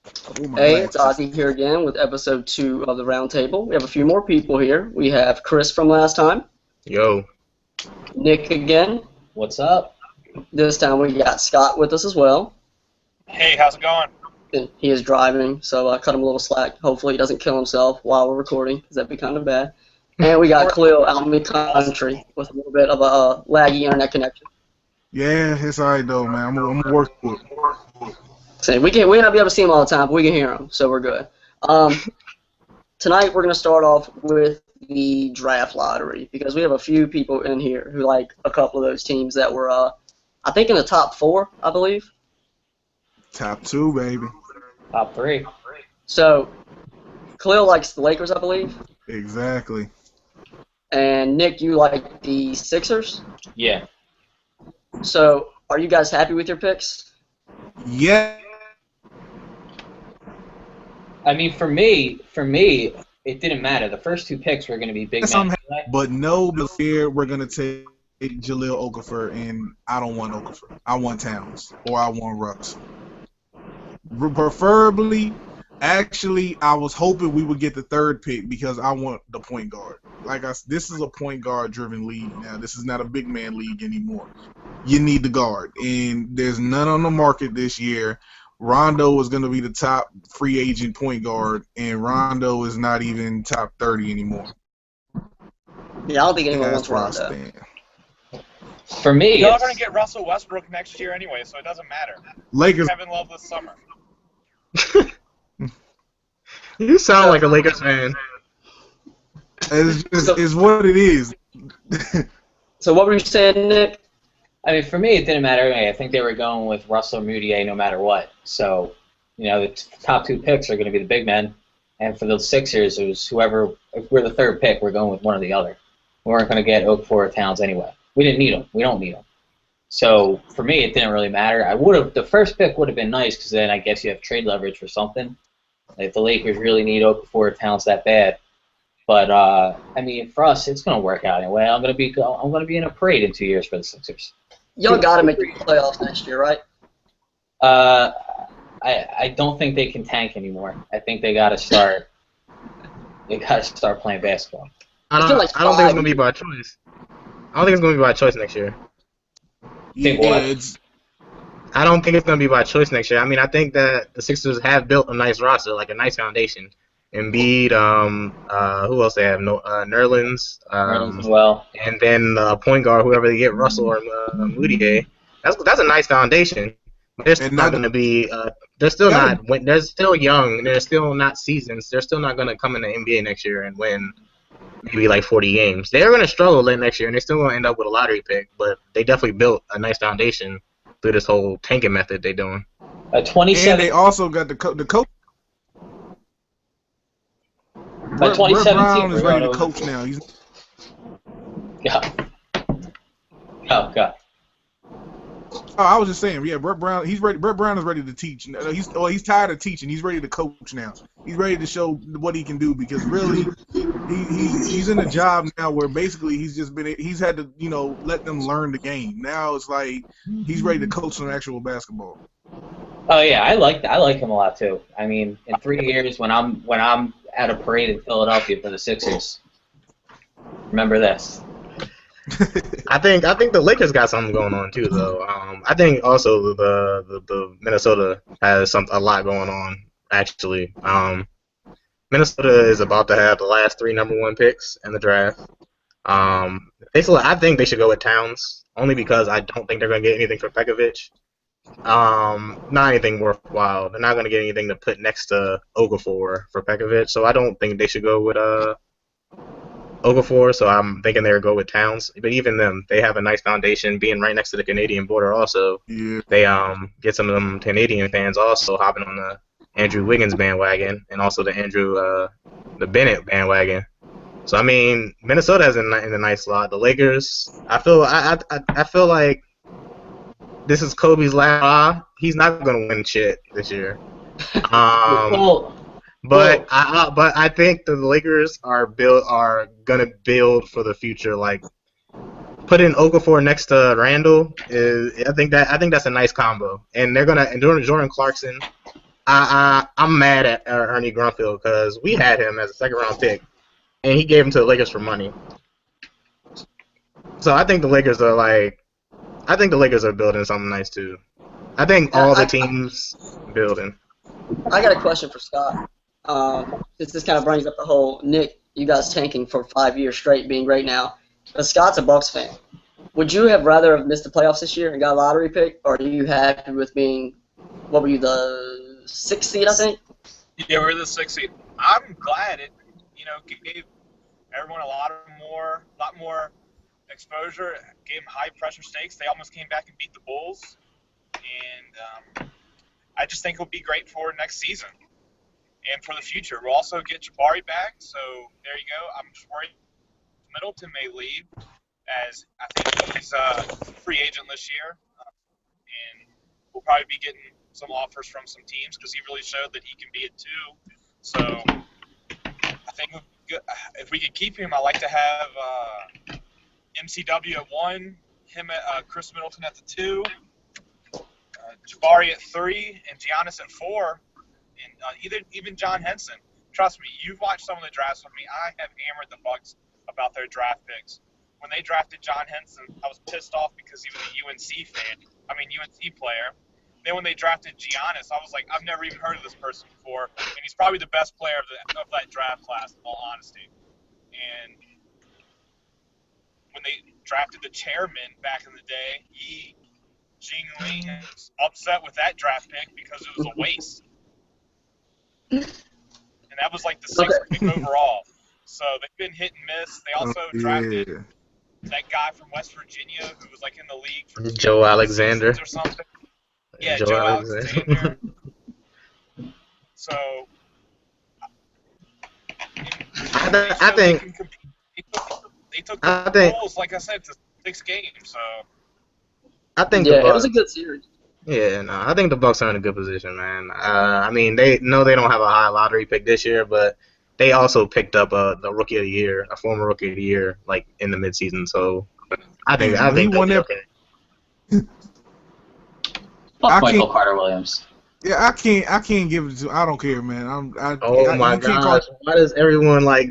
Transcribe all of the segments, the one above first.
Oh, my Hey, it's glasses. Ozzy here again with episode 2 of the Roundtable. We have a few more people here. We have Chris from last time, Yo, Nick again. What's up? This time we got Scott with us as well. Hey, how's it going? And he is driving, so I cut him a little slack. Hopefully he doesn't kill himself while we're recording, because that'd be kind of bad. And we got Khalil out in the country with a little bit of a laggy internet connection. Yeah, it's all right though, man. I'm gonna work with it. So we may not be able to see him all the time, but we can hear him, so we're good. Tonight we're going to start off with the draft lottery because we have a few people in here who like a couple of those teams that were, I think, in the top 4, I believe. Top 2, baby. Top 3. So Khalil likes the Lakers, I believe, Exactly. and Nick, you like the Sixers. Yeah. So are you guys happy with your picks? Yeah. I mean, for me, it didn't matter. The first 2 picks were going to be big Yes, men. But no, fear we're gonna take Jaleel Okafor, and I don't want Okafor. I want Towns or I want Russ. Preferably, actually, I was hoping we would get the 3rd pick because I want the point guard. This is a point guard driven league now. This is not a big man league anymore. You need the guard, and there's none on the market this year. Rondo is going to be the top free agent point guard, and Rondo is not even top 30 anymore. Yeah, I don't think anyone That's wants where I Rondo. stand. For me, Y'all are it's, going to get Russell Westbrook next year anyway, so it doesn't matter. Lakers. Kevin Love this summer. you sound like a Lakers fan. It's what it is. So what were you saying, Nick? I mean, for me, it didn't matter. I think they were going with Russell Moutier no matter what. So, the top 2 picks are going to be the big men. And for the Sixers, it was whoever, if we're the 3rd pick, we're going with one or the other. We weren't going to get Okafor or Towns anyway. We didn't need them. We don't need them. So, for me, it didn't really matter. The first pick would have been nice because then I guess you have trade leverage for something. If the Lakers really need Okafor or Towns that bad. But, I mean, for us, it's going to work out anyway. I'm going to be in a parade in 2 years for the Sixers. Y'all got to make the playoffs next year, right? I don't think they can tank anymore. I think they got to start. They got to start playing basketball. I It's don't. been like I don't think it's 5 gonna be by choice. I don't think it's gonna be by choice next year. Think what? I don't think it's gonna be by choice next year. I mean, I think that the Sixers have built a nice roster, like a nice foundation. Embiid, who else they have? No, Nerlens, As well. and then point guard, whoever they get, Russell or Moutier. That's a nice foundation. But they're still And not now- going to be. They're still not. They're still young. They're still not seasons. They're still not going to come in the NBA next year and win maybe like 40 games. They're going to struggle late next year, and they're still going to end up with a lottery pick. But they definitely built a nice foundation through this whole tanking method they're doing. And 27. they also got the coach. By Brett 2017, Brown is we're ready to gonna- coach now. Yeah. Oh God. Oh, I was just saying, yeah, Brett Brown. He's ready. Brett Brown is ready to teach. He's tired of teaching. He's ready to coach now. He's ready to show what he can do because really, he's in a job now where basically he's had to let them learn the game. Now it's like he's ready to coach some actual basketball. Oh yeah, I like him a lot too. I mean, in 3 years when I'm at a parade in Philadelphia for the Sixers, remember this. I think the Lakers got something going on too, though. I think also the Minnesota has a lot going on actually. Minnesota is about to have the last 3 number 1 picks in the draft. I think they should go with Towns only because I don't think they're going to get anything for Pekovic. Not anything worthwhile. They're not going to get anything to put next to Okafor for Pekovic, so I don't think they should go with Okafor, so I'm thinking they would go with Towns. But even them, they have a nice foundation, being right next to the Canadian border. Also, Yeah. they get some of them Canadian fans also hopping on the Andrew Wiggins bandwagon, and also the Bennett bandwagon. So I mean, Minnesota's in a nice slot. The Lakers, I feel like this is Kobe's last. He's not gonna win shit this year. Well, But I think the Lakers are gonna build for the future. Like putting Okafor next to Randall I think that's a nice combo. And they're gonna and Jordan Clarkson. I'm mad at Ernie Grunfeld because we had him as a second-round pick, and he gave him to the Lakers for money. So I think the Lakers are building something nice too. I think all the teams building. I got a question for Scott. Since this kind of brings up the whole Nick, you guys tanking for 5 years straight, being great now. But Scott's a Bucks fan. Would you have rather have missed the playoffs this year and got a lottery pick, or are you happy with being, what were you, the 6th seed, I think? Yeah, we're the 6th seed. I'm glad it, gave everyone a lot more exposure. Gave them high pressure stakes. They almost came back and beat the Bulls, and I just think it'll be great for next season and for the future. We'll also get Jabari back, so there you go. I'm just worried Middleton may leave, as I think he's a free agent this year, and we'll probably be getting some offers from some teams because he really showed that he can be it too. So I think if we could keep him, I'd like to have MCW at 1, him at Chris Middleton at the 2, Jabari at 3, and Giannis at 4, and even John Henson. Trust me, you've watched some of the drafts with me. I have hammered the Bucks about their draft picks. When they drafted John Henson, I was pissed off because he was a UNC player. Then when they drafted Giannis, I was like, I've never even heard of this person before, and he's probably the best player of that draft class, in all honesty. And when they drafted the chairman back in the day, he genuinely was upset with that draft pick because it was a waste. And that was like the 6th pick overall. So they've been hit and miss. They also drafted that guy from West Virginia who was like in the league for Joe Alexander or something. Yeah, Joe Alexander. So I think they took the Bulls, like I said, to 6 games. So I think it was a good series. Yeah, no, I think the Bucks are in a good position, man. I mean, they don't have a high lottery pick this year, but they also picked up the rookie of the year, a former rookie of the year, like in the midseason. So I think he won that. Okay. Fuck Michael Carter Williams. Yeah, I can't give it to. I don't care, man. Oh my gosh! Why does everyone Why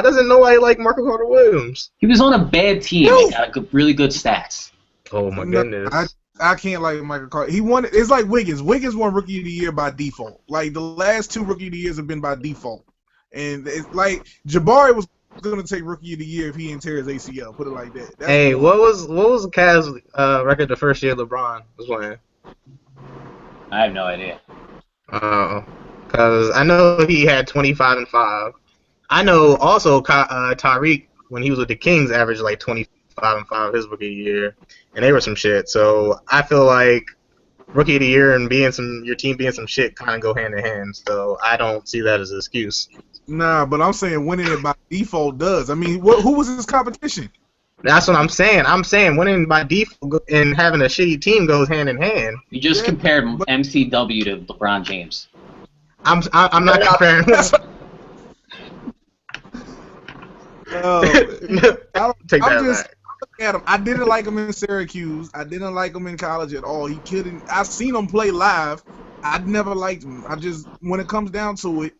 doesn't nobody like Michael Carter Williams? He was on a bad team and got really good stats. Oh my goodness! I can't like Michael Carter. He won. It's like Wiggins. Wiggins won Rookie of the Year by default. Like the last 2 Rookie of the Years have been by default. And it's like Jabari was going to take Rookie of the Year if he didn't tear his ACL. Put it like that. Hey, what was the Cavs record the first year LeBron was playing? I have no idea. Because I know he had 25 and 5. I know also Tyreek, when he was with the Kings, averaged like 25 and 5 his rookie year, and they were some shit. So I feel like Rookie of the Year and your team being some shit kind of go hand in hand. So I don't see that as an excuse. Nah, but I'm saying winning it by default does. I mean, who was his competition? That's what I'm saying. I'm saying winning by default and having a shitty team goes hand in hand. You just compared MCW to LeBron James. I'm not comparing. Take that back. At him. I didn't like him in Syracuse. I didn't like him in college at all. He couldn't. I've seen him play live. I never liked him. When it comes down to it,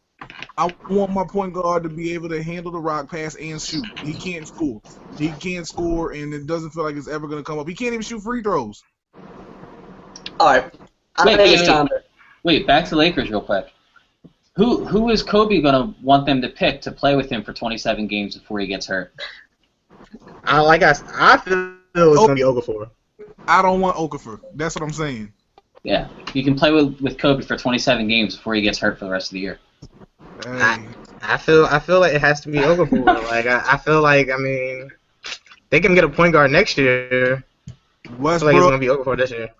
I want my point guard to be able to handle the rock, pass, and shoot. He can't score. He can't score, and it doesn't feel like it's ever going to come up. He can't even shoot free throws. All right. Wait, back to Lakers real quick. Who is Kobe going to want them to pick to play with him for 27 games before he gets hurt? I feel it's going to be Okafor. I don't want Okafor. That's what I'm saying. Yeah, you can play with Kobe for 27 games before he gets hurt for the rest of the year. Hey. I feel like it has to be Okafor. I feel like they can get a point guard next year. Westbrook, I feel like it's gonna be Okafor this year.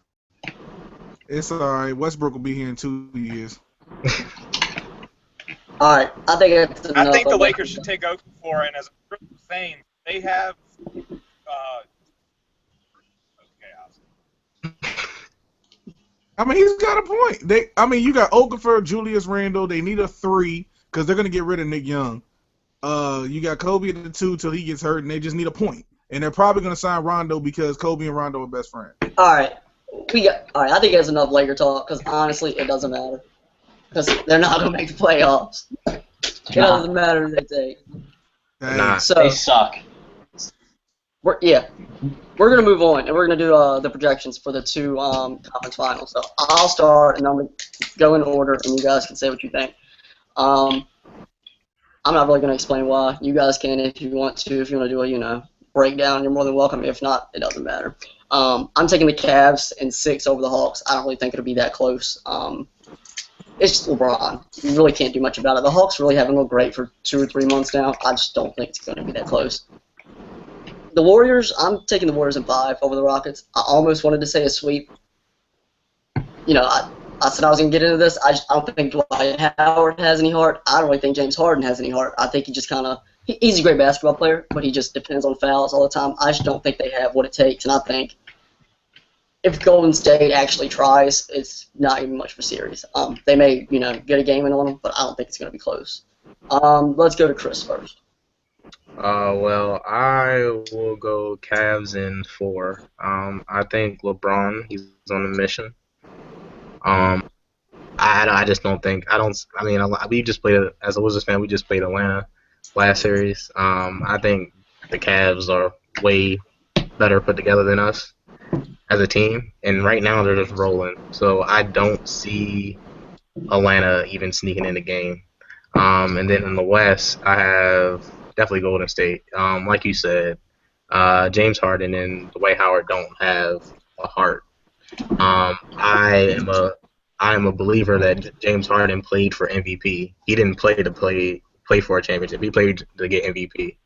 It's alright. Westbrook will be here in 2 years. All right, I think it's enough. I think the Lakers should take Okafor, and as Chris was saying, they have. I mean, he's got a point. You got Okafor, Julius Randle. They need a 3 because they're gonna get rid of Nick Young. You got Kobe at the 2 till he gets hurt, and they just need a point. And they're probably gonna sign Rondo because Kobe and Rondo are best friends. All right, I think that's enough Laker talk because honestly, it doesn't matter. because they're not going to make the playoffs. It doesn't matter who they take. Hey, Nah. So They suck. we're going to move on, and we're going to do the projections for the two conference finals. So I'll start, and I'm going to go in order, and you guys can say what you think. I'm not really going to explain why. You guys can if you want to. If you want to do a breakdown, you're more than welcome. If not, it doesn't matter. I'm taking the Cavs in 6 over the Hawks. I don't really think it'll be that close. It's just LeBron. You really can't do much about it. The Hawks really haven't looked great for 2 or 3 months now. I just don't think it's going to be that close. The Warriors, I'm taking the Warriors in 5 over the Rockets. I almost wanted to say a sweep. I said I was going to get into this. I don't think Dwight Howard has any heart. I don't really think James Harden has any heart. I think he just kind of – he's a great basketball player, but he just depends on fouls all the time. I just don't think they have what it takes, and I think if Golden State actually tries, it's not even much of a series. They may, get a game in on them, but I don't think it's going to be close. Let's go to Chris first. Well, I will go Cavs in 4. I think LeBron, he's on a mission. I just don't think we just played as a Wizards fan. We just played Atlanta last series. I think the Cavs are way better put together than us as a team, and right now they're just rolling. So I don't see Atlanta even sneaking in the game. And then in the West, I have definitely Golden State. Like you said, James Harden and Dwight Howard don't have a heart. I am a believer that James Harden played for MVP. He didn't play for a championship. He played to get MVP.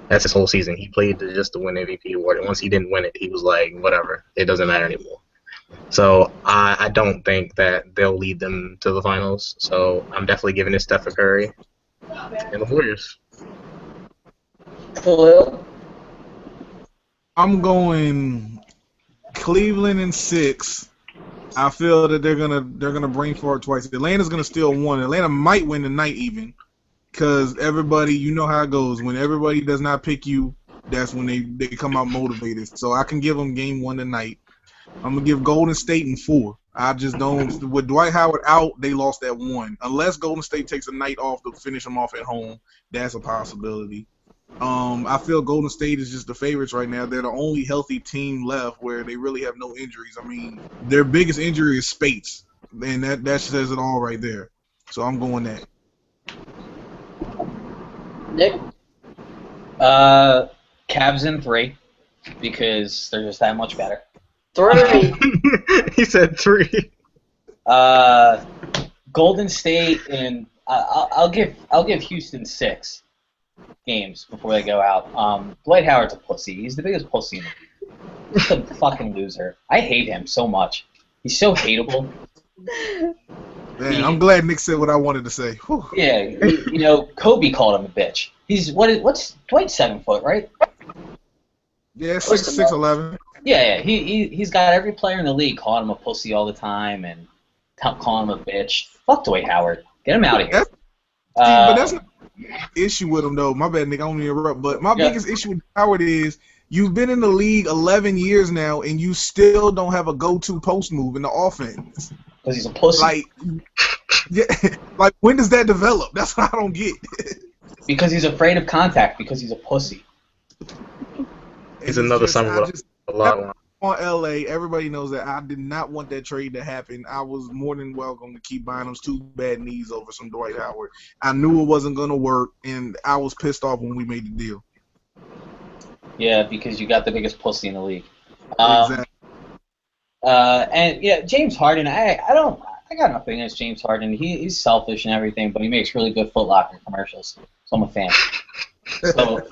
That's his whole season. He played just to win MVP award. And once he didn't win it, he was like, whatever. It doesn't matter anymore. So I don't think that they'll lead them to the finals. So I'm definitely giving it to Stephen Curry and the Warriors. Khalil? I'm going Cleveland in 6. I feel that they're gonna brain fart twice. Atlanta's gonna steal 1. Atlanta might win tonight even, because everybody, you know how it goes. When everybody does not pick you, that's when they come out motivated. So I can give them game 1 tonight. I'm gonna give Golden State in 4. I just don't. With Dwight Howard out, they lost that 1. Unless Golden State takes a night off to finish them off at home, that's a possibility. I feel Golden State is just the favorites right now. They're the only healthy team left where they really have no injuries. I mean, their biggest injury is Spates, and that says it all right there. So I'm going that. Nick? Cavs in 3 because they're just that much better. 3. He said 3. Golden State and I'll give Houston 6 games before they go out. Dwight Howard's a pussy. He's the biggest pussy in the league. He's a fucking loser. I hate him so much. He's so hateable. Man, I'm glad Nick said what I wanted to say. Whew. Yeah, Kobe called him a bitch. What's Dwight's 7 foot, right? Yeah, 6'11". Yeah. He's got every player in the league calling him a pussy all the time and calling him a bitch. Fuck Dwight Howard. Get him out of here. But that's not the issue with him, though. My bad, Nick. I don't mean to interrupt. But my biggest issue with Howard is you've been in the league 11 years now, and you still don't have a go-to post move in the offense. Because he's a pussy. Like when does that develop? That's what I don't get. Because he's afraid of contact. Because he's a pussy. He's another summer a lot on LA. Everybody knows that I did not want that trade to happen. I was more than welcome to keep buying those 2 bad knees over some Dwight Howard. I knew it wasn't going to work, and I was pissed off when we made the deal. Yeah, because you got the biggest pussy in the league. Exactly. And yeah, James Harden. I got nothing against James Harden. He's selfish and everything, but he makes really good Foot Locker commercials. So I'm a fan.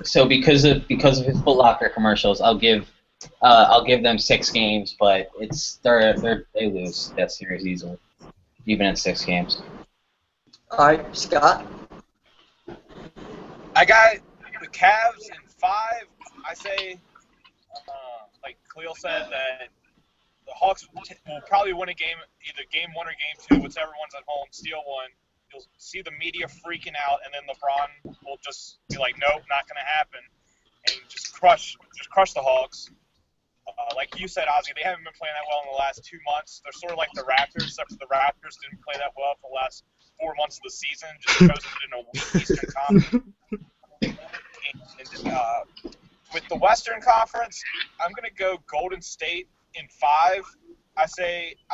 So because of his Foot Locker commercials, I'll give them 6 games, but they lose that series easily, even in 6 games. All right, Scott? I got the Cavs in 5. I say, like Khalil said, that the Hawks will probably win a game, either game 1 or game 2, whichever one's at home, steal 1. You'll see the media freaking out, and then LeBron will just be like, nope, not going to happen, and just crush the Hawks. Like you said, Ozzy, they haven't been playing that well in the last 2 months. They're sort of like the Raptors, except for the Raptors didn't play that well for the last 4 months of the season, just coasted in a weak Eastern Conference. And, with the Western Conference, I'm gonna go Golden State in 5. I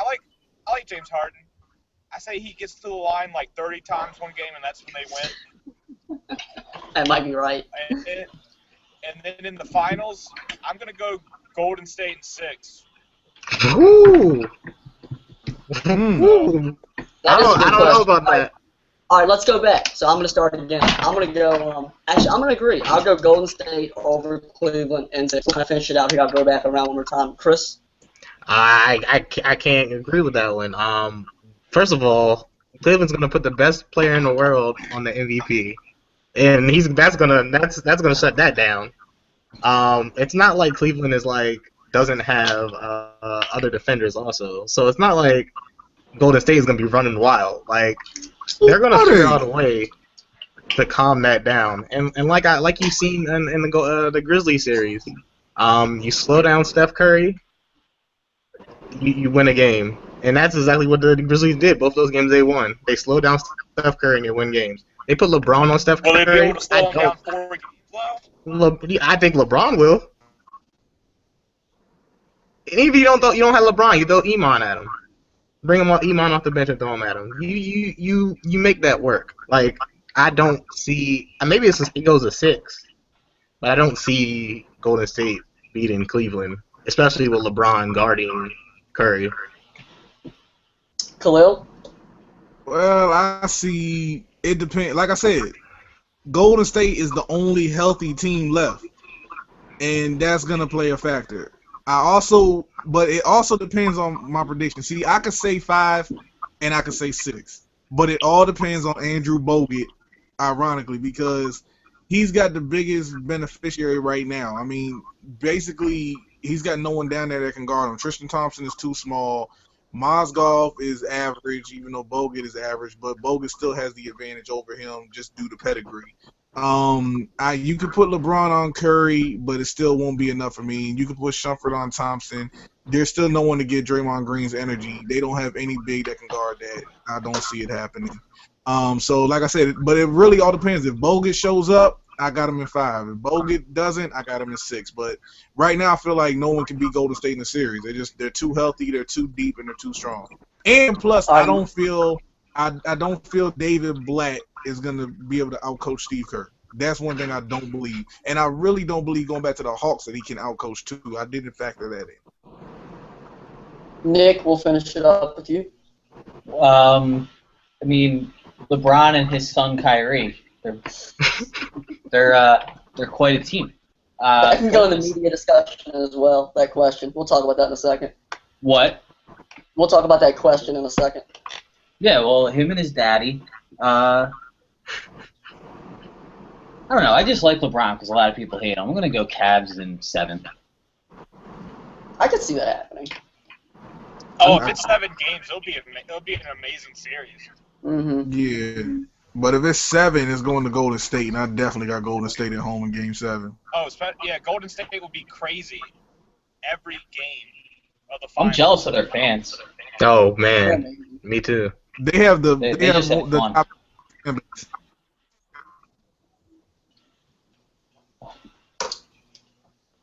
like James Harden. I say he gets to the line like 30 times one game, and that's when they win. That might be right. And then in the finals, I'm gonna go Golden State in 6. Ooh. That I is a don't good know question. about that. All right, let's go back. So I'm going to start again. I'm going to go. Actually, I'm going to agree. I'll go Golden State over Cleveland, and to kind of finish it out here, I'll go back around one more time. Chris. I can't agree with that one. First of all, Cleveland's gonna put the best player in the world on the MVP, and that's gonna shut that down. It's not like Cleveland is like doesn't have other defenders also, so it's not like Golden State is gonna be running wild. Like they're gonna figure out a way to calm that down, and like you've seen in the Grizzlies series, you slow down Steph Curry. You win a game. And that's exactly what the Grizzlies did. Both those games they won. They slowed down Steph Curry and they win games. They put LeBron on Steph Curry. Will they be able to slow him down 4 games, I think LeBron will. And even if you don't have LeBron, you throw Iman at him. Bring Iman off the bench and throw him at him. You make that work. Like I don't see. Maybe it goes to 6, but I don't see Golden State beating Cleveland, especially with LeBron guarding Curry. Khalil? Well, I see. It depends. Like I said, Golden State is the only healthy team left, and that's gonna play a factor. But it also depends on my prediction. See, I could say 5, and I could say 6, but it all depends on Andrew Bogut, ironically, because he's got the biggest beneficiary right now. I mean, basically, he's got no one down there that can guard him. Tristan Thompson is too small. Mozgov is average, even though Bogut is average, but Bogut still has the advantage over him just due to pedigree. You could put LeBron on Curry, but it still won't be enough for me. You could put Shumpert on Thompson. There's still no one to get Draymond Green's energy. They don't have any big that can guard that. I don't see it happening. So like I said, but it really all depends. If Bogut shows up, I got him in 5. If Bogut doesn't, I got him in 6. But right now, I feel like no one can beat Golden State in the series. They're too healthy, they're too deep, and they're too strong. And plus, I don't feel David Blatt is gonna be able to outcoach Steve Kerr. That's one thing I don't believe, and I really don't believe going back to the Hawks that he can outcoach too. I didn't factor that in. Nick, we'll finish it up with you. I mean, LeBron and his son Kyrie. They're quite a team. I can go in the media discussion as well, that question. We'll talk about that in a second. What? We'll talk about that question in a second. Yeah, well, him and his daddy. I don't know. I just like LeBron because a lot of people hate him. I'm going to go Cavs in 7. I could see that happening. Oh, if it's 7 games, it'll be an amazing series. Mm-hmm. Yeah. But if it's 7, it's going to Golden State, and I definitely got Golden State at home in Game 7. Oh, yeah, Golden State will be crazy every game of the I'm finals. jealous of their fans. Oh man, me too. They have the They have just have the fun. top.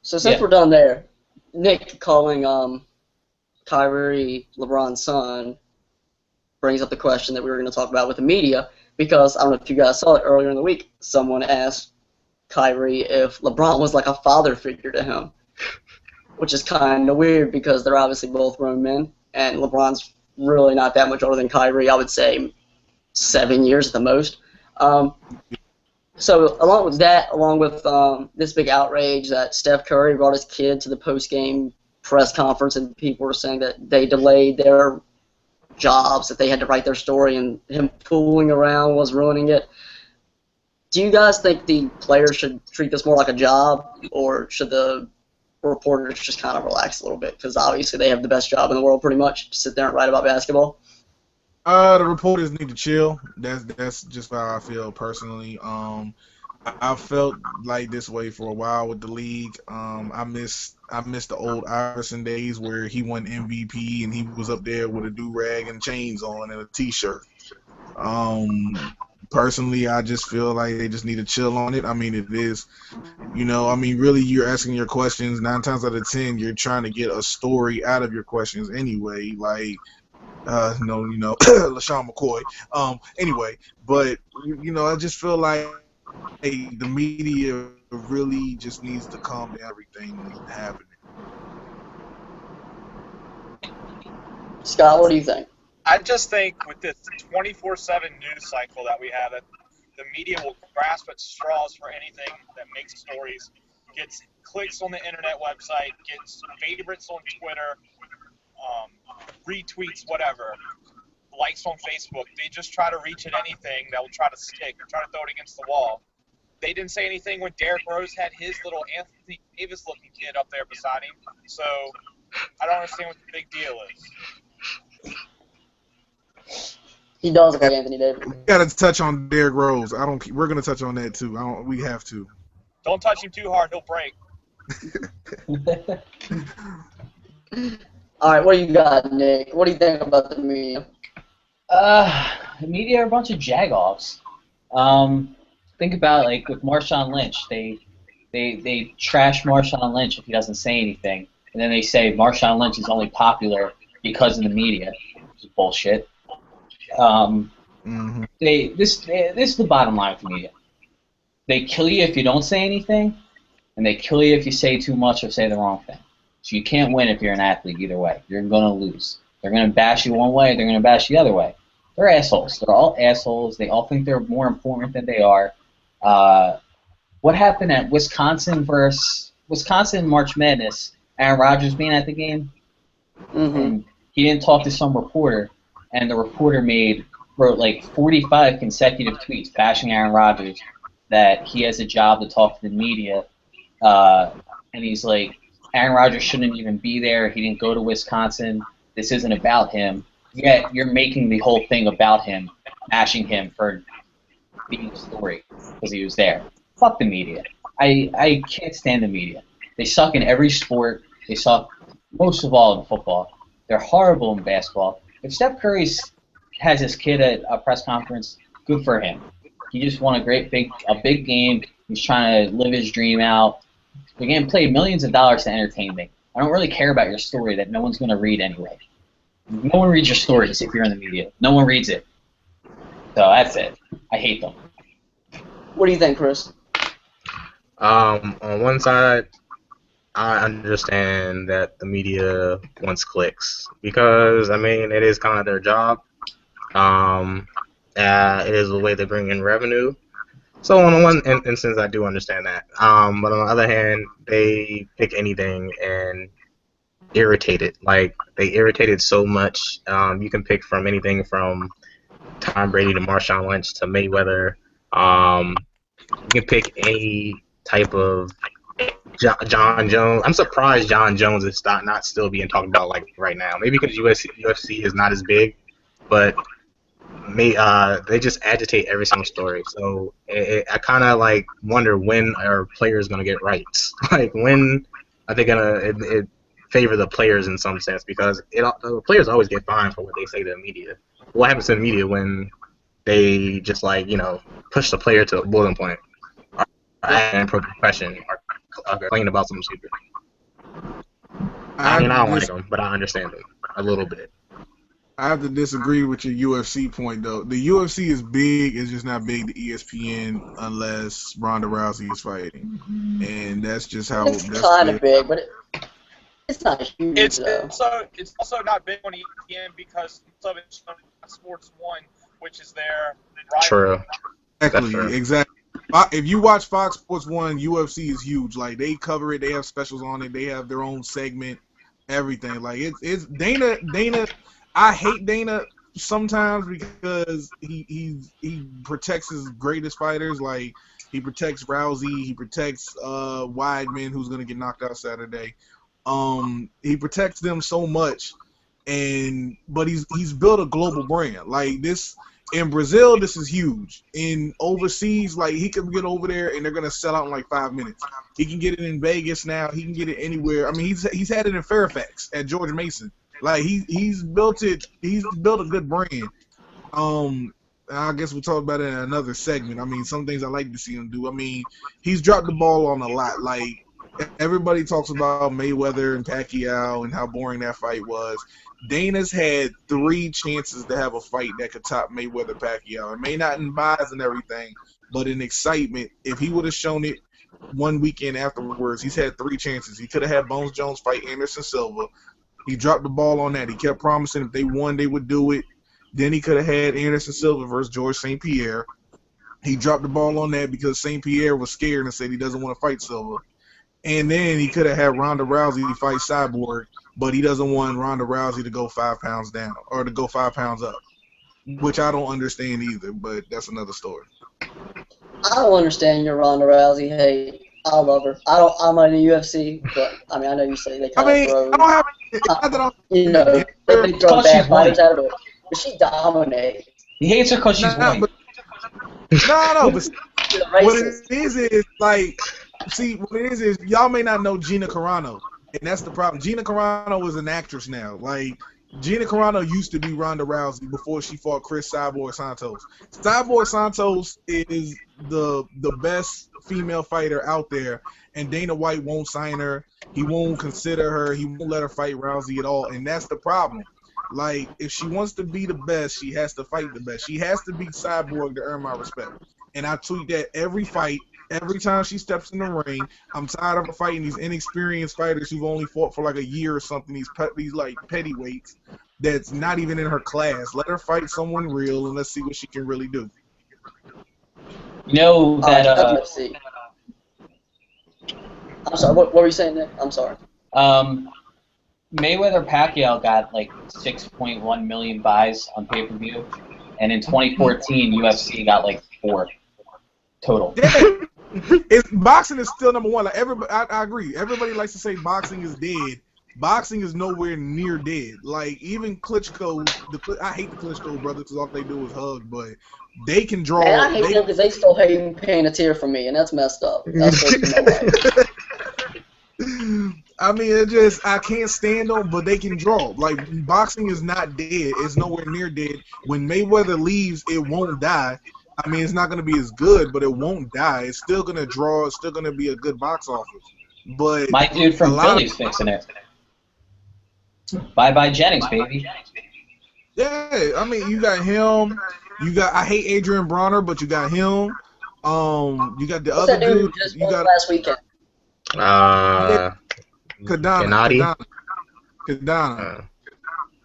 So since we're done there, Nick calling Kyrie LeBron's son brings up the question that we were going to talk about with the media, because I don't know if you guys saw it earlier in the week. Someone asked Kyrie if LeBron was like a father figure to him, which is kind of weird because they're obviously both grown men, and LeBron's really not that much older than Kyrie. I would say 7 years at the most. So along with that, along with this big outrage that Steph Curry brought his kid to the post-game press conference and people were saying that they delayed their jobs, that they had to write their story, and him fooling around was ruining it. Do you guys think the players should treat this more like a job, or should the reporters just kind of relax a little bit? Because obviously they have the best job in the world pretty much, to sit there and write about basketball. The reporters need to chill. That's just how I feel personally. I felt like this way for a while with the league. I miss the old Iverson days where he won MVP and he was up there with a do rag and chains on and a T-shirt. Personally, I just feel like they just need to chill on it. I mean, it is, really, you're asking your questions 9 times out of 10. You're trying to get a story out of your questions anyway. Like, no, LaShawn McCoy. Anyway, but I just feel like the media really just needs to calm down everything happening. Scott, what do you think? I just think with this 24/7 news cycle that we have, that the media will grasp at straws for anything that makes stories, gets clicks on the internet website, gets favorites on Twitter, retweets, whatever, likes on Facebook. They just try to reach at anything that will try to stick or try to throw it against the wall. They didn't say anything when Derrick Rose had his little Anthony Davis-looking kid up there beside him. So I don't understand what the big deal is. He does like Anthony Davis. We got to touch on Derrick Rose. We're gonna touch on that too. We have to. Don't touch him too hard; he'll break. All right, what do you got, Nick? What do you think about the media? The media are a bunch of jagoffs. Think about like with Marshawn Lynch. They trash Marshawn Lynch if he doesn't say anything, and then they say Marshawn Lynch is only popular because of the media, which is bullshit. This is the bottom line with the media. They kill you if you don't say anything, and they kill you if you say too much or say the wrong thing. So you can't win if you're an athlete either way. You're going to lose. They're going to bash you one way, they're going to bash you the other way. They're assholes. They're all assholes. They all think they're more important than they are. What happened at Wisconsin March Madness? Aaron Rodgers being at the game, and he didn't talk to some reporter, and the reporter wrote like 45 consecutive tweets bashing Aaron Rodgers that he has a job to talk to the media, and he's like, Aaron Rodgers shouldn't even be there. He didn't go to Wisconsin. This isn't about him. Yet you're making the whole thing about him, bashing him for being a story because he was there. Fuck the media. I can't stand the media. They suck in every sport. They suck most of all in football. They're horrible in basketball. If Steph Curry has his kid at a press conference, good for him. He just won a big game. He's trying to live his dream out. You're getting paid millions of dollars to entertain me. I don't really care about your story that no one's going to read anyway. No one reads your stories if you're in the media. No one reads it. So that's it. I hate them. What do you think, Chris? On one side, I understand that the media wants clicks because, I mean, it is kind of their job. It is a way they bring in revenue. So on one instance, I do understand that. But on the other hand, they pick anything and irritate it. Like, they irritate it so much. You can pick from anything from Tom Brady to Marshawn Lynch to Mayweather. You can pick any type of John Jones. I'm surprised John Jones is not still being talked about like right now. Maybe because UFC is not as big, but they just agitate every single story. So I kind of like wonder when are players gonna get rights? Like when are they gonna favor the players in some sense? Because the players always get fined for what they say to the media. What happens to the media when they just push the player to a boiling point, or add profession, or complain about something stupid? I mean, I don't like them, but I understand them a little bit. I have to disagree with your UFC point, though. The UFC is big; it's just not big to ESPN unless Ronda Rousey is fighting, and that's just how. It's kind of big, but it's not huge. It's also not big on ESPN because some of it's on Sports 1, which is their rival. True. Exactly. If you watch Fox Sports 1, UFC is huge. Like, they cover it. They have specials on it. They have their own segment. Everything. Like, it's Dana. I hate Dana sometimes because he protects his greatest fighters. Like, he protects Rousey. He protects Weidman, who's gonna get knocked out Saturday. He protects them so much, but he's built a global brand. Like this, in Brazil, this is huge. In overseas, like he can get over there and they're gonna sell out in like 5 minutes. He can get it in Vegas now. He can get it anywhere. I mean, he's had it in Fairfax at George Mason. Like he's built it. He's built a good brand. I guess we'll talk about it in another segment. I mean, some things I like to see him do. I mean, he's dropped the ball on a lot. Like everybody talks about Mayweather and Pacquiao and how boring that fight was. Dana's had 3 chances to have a fight that could top Mayweather Pacquiao. It may not in buys and everything, but in excitement, if he would have shown it one weekend afterwards, he's had 3 chances. He could have had Bones Jones fight Anderson Silva. He dropped the ball on that. He kept promising if they won, they would do it. Then he could have had Anderson Silva versus George St. Pierre. He dropped the ball on that because St. Pierre was scared and said he doesn't want to fight Silva. And then he could have had Ronda Rousey fight Cyborg, but he doesn't want Ronda Rousey to go 5 pounds down or to go 5 pounds up, which I don't understand either, but that's another story. I don't understand your Ronda Rousey hate. I love her. I'm in the UFC, but I mean, I know you say they kind of throw. I don't have. It's not that you know, they throw bad fighters out of it, but she dominates. He hates her because she's white. But what it is like, see, what it is y'all may not know Gina Carano, and that's the problem. Gina Carano is an actress now. Like, Gina Carano used to be Ronda Rousey before she fought Chris Cyborg Santos. Cyborg Santos is the best female fighter out there, and Dana White won't sign her. He won't consider her. He won't let her fight Rousey at all, and that's the problem. Like, if she wants to be the best, she has to fight the best. She has to beat Cyborg to earn my respect. And I tweet that every fight, every time she steps in the ring. I'm tired of her fighting these inexperienced fighters who've only fought for like a year or something, these like petty-weights that's not even in her class. Let her fight someone real, and let's see what she can really do. You know that I'm sorry, what were you saying there? I'm sorry. Mayweather Pacquiao got like 6.1 million buys on pay-per-view, and in 2014 UFC got like 4 total. Yeah. Boxing is still number 1. Like everybody, I agree. Everybody likes to say boxing is dead. Boxing is nowhere near dead. Like even Klitschko, I hate the Klitschko brothers because all they do is hug, but they can draw. Man, I hate them because they still hate paying a tear for me, and that's messed up. That's what I mean, I can't stand them, but they can draw. Like, boxing is not dead. It's nowhere near dead. When Mayweather leaves, it won't die. I mean, it's not going to be as good, but it won't die. It's still going to draw. It's still going to be a good box office. But my dude from Philly's fixing it. Bye-bye Jennings, baby. Yeah, I mean, you got him. I hate Adrian Bronner, but you got him. You got the What's other that dude dude. who just You won got last weekend? Kadana.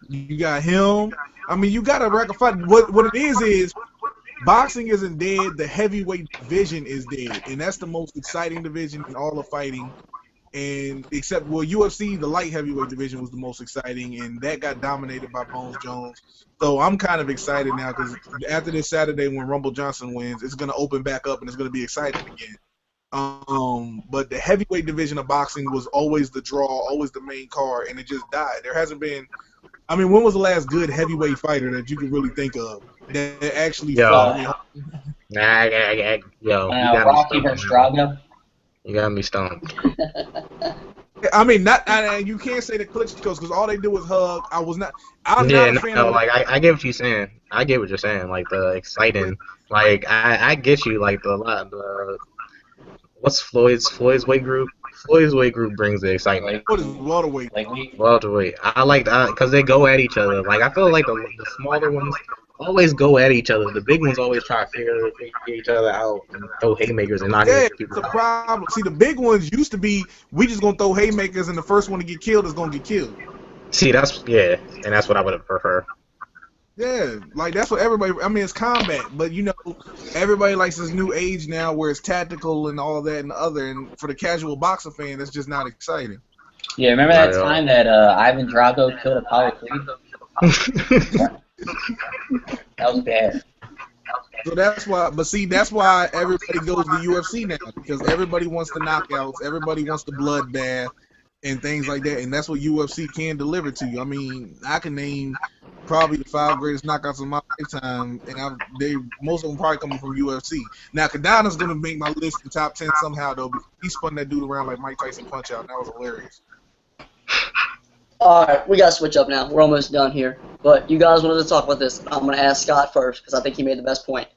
You got him. I mean, you got a record fight. What it is boxing isn't dead. The heavyweight division is dead, and that's the most exciting division in all of fighting. And except UFC, the light heavyweight division was the most exciting, and that got dominated by Bones Jones. So I'm kind of excited now because after this Saturday when Rumble Johnson wins, it's going to open back up and it's going to be exciting again. But the heavyweight division of boxing was always the draw, always the main card, and it just died. There hasn't been. I mean, when was the last good heavyweight fighter that you could really think of that actually fought? Rocky versus Drago. You got me stoned. I mean, you can't say the Klitschko's because all they do is hug. I'm not a fan of. Like I get what you're saying. I get what you're saying. Like the exciting. Like I get you. Like the what's Floyd's weight group? Floyd's weight group brings the excitement. What is welterweight? Welterweight. I like that because they go at each other. Like I feel like the smaller ones always go at each other. The big ones always try to figure each other out and throw haymakers and knock people out. The problem. See, the big ones used to be we just gonna throw haymakers and the first one to get killed is gonna get killed. See, and that's what I would prefer. Yeah, like that's what everybody. I mean, it's combat, but you know, everybody likes this new age now where it's tactical and all that and the other. And for the casual boxer fan, it's just not exciting. Yeah, remember that time that Ivan Drago killed Apollo Creed? That was bad. So that's why everybody goes to UFC now because everybody wants the knockouts, everybody wants the bloodbath and things like that, and that's what UFC can deliver to you. I mean, I can name probably the 5 greatest knockouts of my lifetime, and most of them probably coming from UFC. Now, Kadana's gonna make my list in top 10 somehow though, because he spun that dude around like Mike Tyson Punch Out, and that was hilarious. All right, we gotta switch up now. We're almost done here, but you guys wanted to talk about this. I'm gonna ask Scott first because I think he made the best point.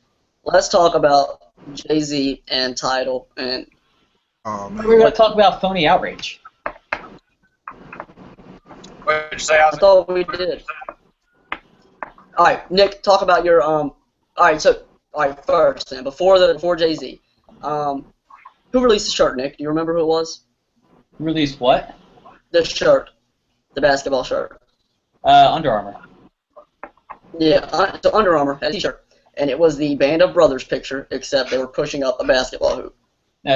Let's talk about Jay-Z and Tidal, and we're gonna talk about phony outrage. What did you say? I thought we did. All right, Nick, talk about your All right, first then before Jay-Z, who released the shirt? Nick, do you remember who it was? Released what? The shirt, the basketball shirt. Under Armour. Yeah, so Under Armour had a T-shirt, and it was the Band of Brothers picture, except they were pushing up a basketball hoop. No,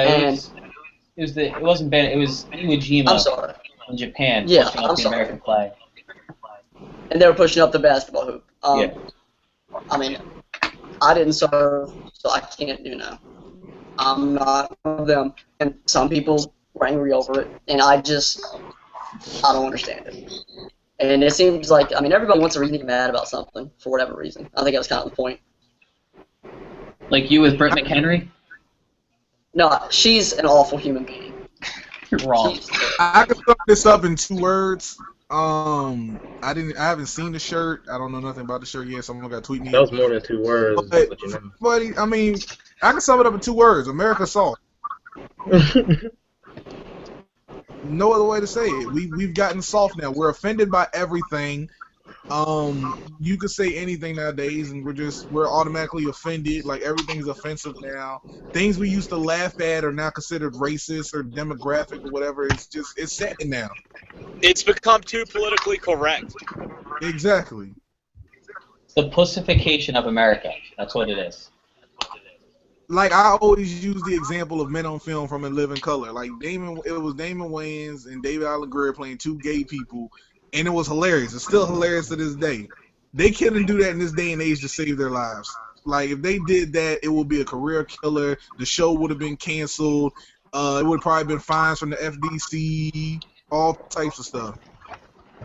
it wasn't Band. It was Iwo Jima. I'm sorry. In Japan, Yeah, pushing up I'm the sorry. American flag. And they were pushing up the basketball hoop. Yeah. I mean, I didn't serve, so I can't do now. I'm not one of them, and some people were angry over it, and I don't understand it. And it seems like, I mean, everybody wants a reason to get mad about something for whatever reason. I think that was kind of the point. Like you with Britt McHenry? No, she's an awful human being. You're wrong. I can sum this up in 2 words. I haven't seen the shirt. I don't know nothing about the shirt yet. Someone got to tweet me. That was more than 2 words. But, You know. buddy, I mean, I can sum it up in 2 words. America soft. No other way to say it. We've gotten soft now. We're offended by everything. You could say anything nowadays, and we're automatically offended. Like everything's offensive now. Things we used to laugh at are now considered racist or demographic or whatever. It's set now. It's become too politically correct. Exactly. It's the pussification of America. That's what it is. Like I always use the example of Men on Film from In Living Color. Like it was Damon Wayans and David Alan Grier playing 2 gay people, and it was hilarious. It's still hilarious to this day. They couldn't do that in this day and age to save their lives. Like if they did that, it would be a career killer. The show would have been canceled. It would have probably been fines from the FDC, all types of stuff.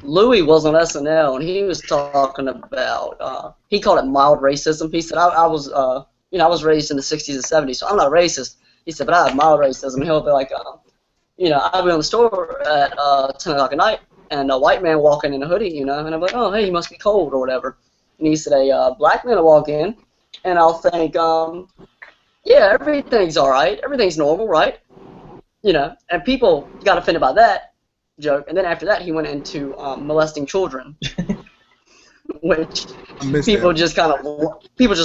Louis was on SNL, and he was talking about, he called it mild racism. He said, I was raised in the 60s and 70s, so I'm not racist. He said, but I have mild racism. And he'll be like, I'll be on the store at 10 o'clock at night, and a white man walking in a hoodie, and I'm like, oh, hey, he must be cold or whatever. And he said, a black man will walk in, and I'll think, yeah, everything's all right. Everything's normal, right? And people got offended by that joke. And then after that, he went into molesting children, which people just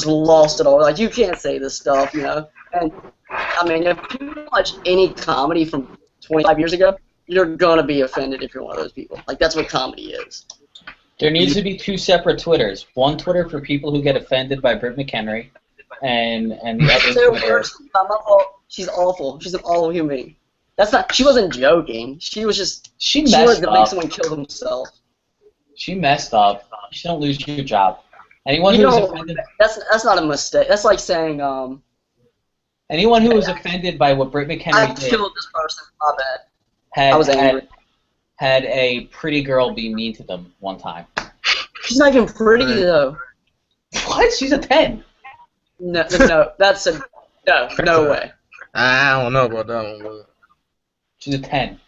lost it all. Like, you can't say this stuff, And, I mean, if you watch any comedy from 25 years ago, you're going to be offended if you're one of those people. Like, that's what comedy is. There needs to be 2 separate Twitters. One Twitter for people who get offended by Britt McHenry, and the other Twitter. She's awful. She's an awful human being. She wasn't joking. She was just. She wanted to make someone kill themselves. She messed up. You should don't lose your job. Anyone who was offended. That's not a mistake. That's like saying. Anyone who was offended by what Britt McHenry did. I killed this person. My bad. I was angry. Had a pretty girl be mean to them one time. She's not even pretty though. What? She's a 10. No, that's a no way. I don't know about that one, but she's a 10.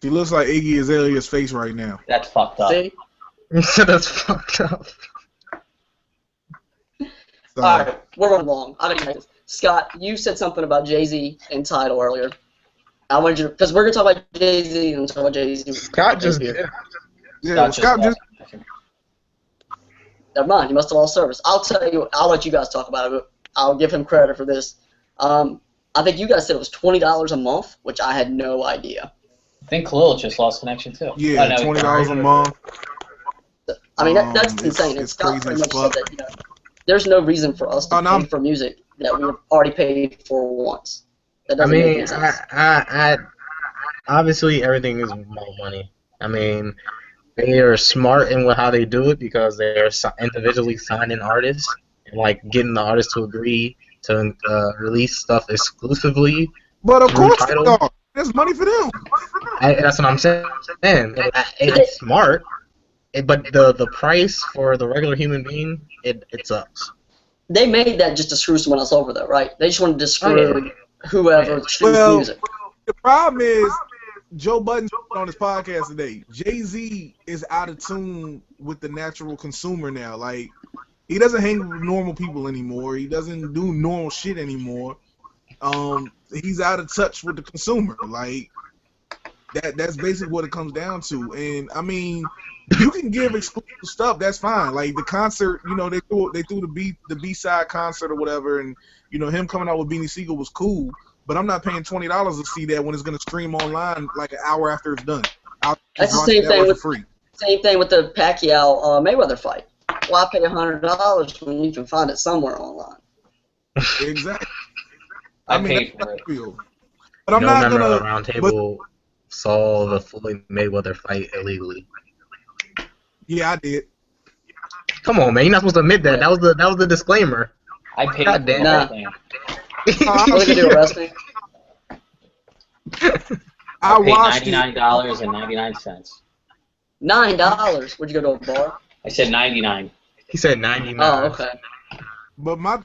She looks like Iggy Azalea's face right now. That's fucked up. See? That's fucked up. All right, we're running long. I gotta this. Scott, you said something about Jay-Z and Tidal earlier. I wanted you because we're gonna talk about Jay-Z and talk about Jay-Z. Scott just did. Yeah, Scott just. Never mind. He must have lost service. I'll tell you. I'll let you guys talk about it. But I'll give him credit for this. I think you guys said it was $20 a month, which I had no idea. I think Khalil just lost connection too. Yeah, $20 a month. I mean, that's insane. It's Scott crazy pretty as much fuck. said that, there's no reason for us to pay for music that we've already paid for once. That doesn't make any sense. I obviously everything is more money. I mean, they are smart in how they do it because they're individually signing artists and like getting the artists to agree to release stuff exclusively. But of course, there's money for them. That's what I'm saying. It's smart. but the price for the regular human being, it sucks. They made that just to screw someone else over, though, right? They just wanted to screw whoever streams Well, music. the problem is Joe Budden on his podcast today. Jay-Z is out of tune with the natural consumer now. Like, he doesn't hang with normal people anymore. He doesn't do normal shit anymore. He's out of touch with the consumer. Like, that's basically what it comes down to. And I mean, you can give exclusive stuff. That's fine. Like the concert, you know, they threw the B-side concert or whatever, and you know, him coming out with Beanie Siegel was cool. But I'm not paying $20 to see that when it's gonna stream online like an hour after it's done. That's the same thing with the Pacquiao Mayweather fight. Why pay $100 when you can find it somewhere online? Exactly. I mean, paid for it. But I'm no not member gonna. of the round table saw the Floyd Mayweather fight illegally. Yeah, I did. Come on, man! You're not supposed to admit that. That was the disclaimer. I paid God for damn. everything. What are they gonna do, arrest me? I paid watched $99.99. $9. Would you go to a bar? I said 99. He said 99. Oh, okay. But why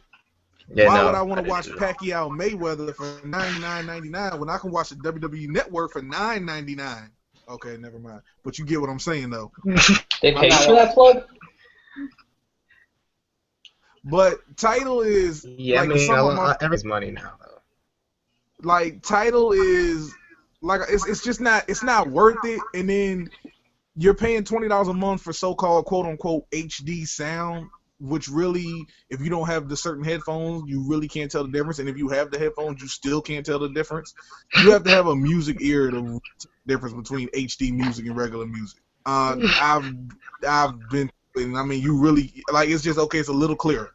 would I want to watch Pacquiao Mayweather for $99.99 when I can watch the WWE Network for $9.99? Okay, never mind. But you get what I'm saying, though. They paid for that plug? But Tidal is Yeah, like, I mean, some of my- everybody's money now, though. like Tidal is like it's just not worth it. And then you're paying $20 a month for so-called quote unquote HD sound, which really, if you don't have the certain headphones, you really can't tell the difference. And if you have the headphones, you still can't tell the difference. You have to have a music ear to tell the difference between HD music and regular music. I've been, and I mean, you really like it's just okay. It's a little clearer.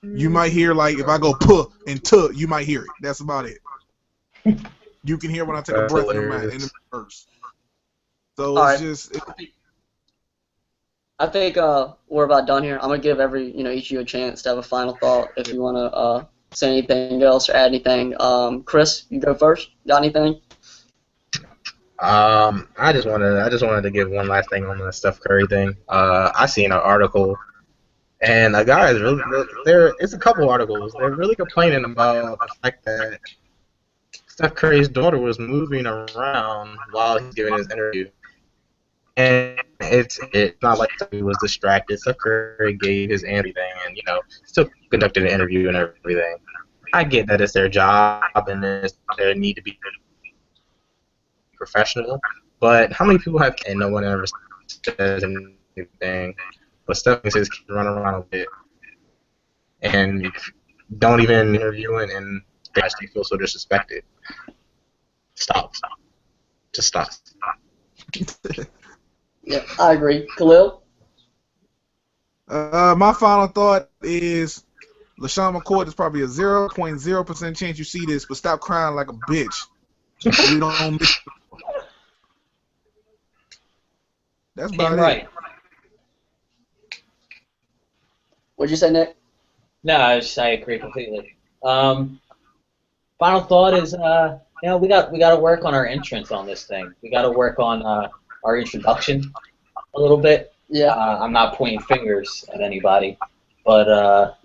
You might hear like if I go puh and tuh, you might hear it. That's about it. You can hear when I take a breath in the verse. So All it's right. just. I think we're about done here. I'm gonna give each of you a chance to have a final thought. If you wanna say anything else or add anything, Chris, you go first. Got anything? I just wanted to give one last thing on the Steph Curry thing. I seen an article, and a guy is it's a couple articles. They're really complaining about the fact that Steph Curry's daughter was moving around while he's giving his interview. And it's not like he was distracted. Steph Curry gave his everything, and still conducted an interview and everything. I get that it's their job and it's their need to be professional, but how many people have and no one ever says anything? But Steph says run around a bit and don't even interview it, and they actually feel so disrespected. Stop. Just stop. Yeah, I agree. Khalil? My final thought is LaShawn McCoy, there's probably a 0.0% chance you see this, but stop crying like a bitch. We don't miss. That's about it. Right. What'd you say, Nick? No, I agree completely. Final thought is, we got to work on our entrance on this thing. We got to work on our introduction a little bit. Yeah. I'm not pointing fingers at anybody, but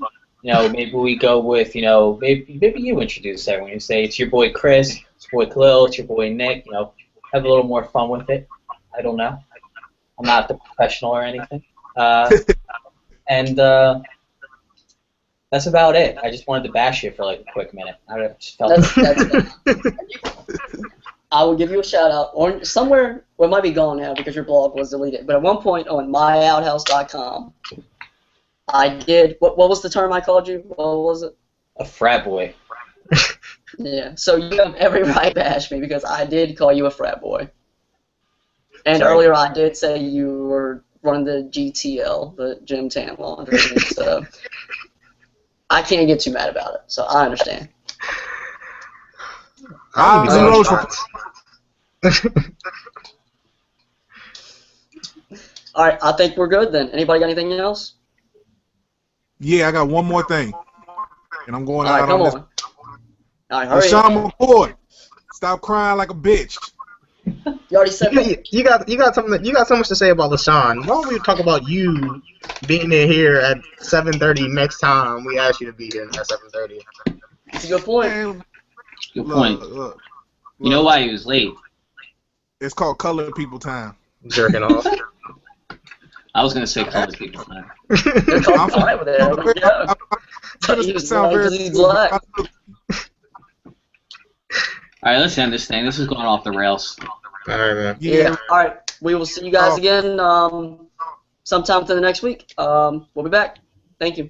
maybe we go with maybe you introduce everyone. You say it's your boy Chris, it's your boy Khalil, it's your boy Nick. Have a little more fun with it. I don't know. I'm not the professional or anything. And that's about it. I just wanted to bash you for like a quick minute. I just felt That's I will give you a shout out or somewhere. Well, it might be gone now because your blog was deleted. But at one point on myouthouse.com, I did. What was the term I called you? What was it? a frat boy. Yeah. So you have every right to bash me because I did call you a frat boy. And Sorry. earlier I did say you were running the GTL, the Gym Tan Laundry. So I can't get too mad about it. So I understand. All right, I think we're good then. Anybody got anything else? Yeah, I got one more thing, and I'm going All right, out come on this. on. All right, hurry. LaShawn McCoy, stop crying like a bitch. You already said that. You got something. You got so much to say about LaShawn. Why don't we talk about you being in here at 7:30 next time we ask you to be here at 7:30? That's a good point. Man, Good point. look, You know why he was late? it's called colored people time. Jerking off. I was gonna say colored people time. They're talking fine with it. Yeah. Gonna sound very- He's black. All right, let's end this thing. This is going off the rails. All right, man. Yeah. All right. We will see you guys again sometime within the next week. We'll be back. Thank you.